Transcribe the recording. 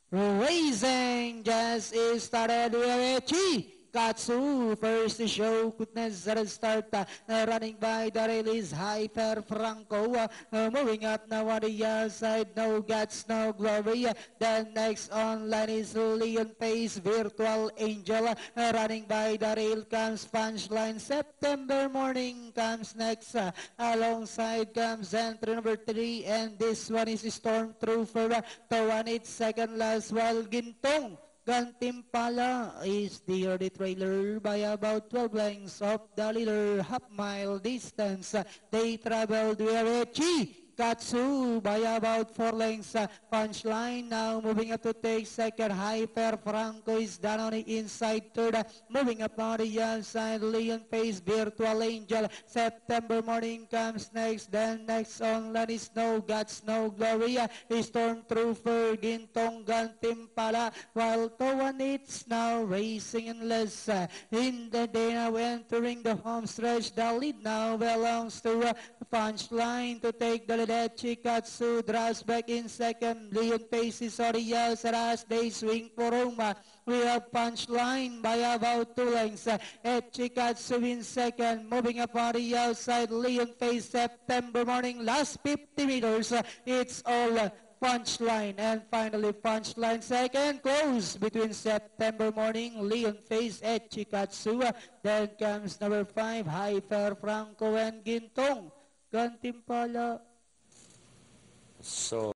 Racing just started with Katsu first to show goodness at the start, running by the release Hyper Franco, moving up now on the outside, no guts, no glory. The next online is Leon Pace, Virtual Angel, running by the rail comes Punchline. September Morning comes next, alongside comes entry number 3, and this one is Stormtrooper, Tawan it second last, while Gintong Gantimpala is the early trailer by about 12 lengths of the leader, half-mile distance. They traveled with Katsu by about 4 lengths. Punchline now moving up to take second. Hyper Franco is down on the inside third. Moving up on the outside, Leon Pace, Virtual Angel. September Morning comes next. Then next on land is No Guts, No Glory. Stormtrooper, Gintong, Gantimpala. While Tawan it's now racing in less. In the day now entering the home stretch. The lead now belongs to Punchline to take the lead. Katsu draws back in second. Leon Pace is on the outside as they swing for Roma. We have Punchline by about 2 lengths. Katsu in second. Moving up on the outside, Leon Pace, September Morning. Last 50 meters. It's all Punchline, and finally Punchline second, close between September Morning, Leon Pace, Katsu. Then comes number 5, Hyper Franco and Gintong Gantimpala. So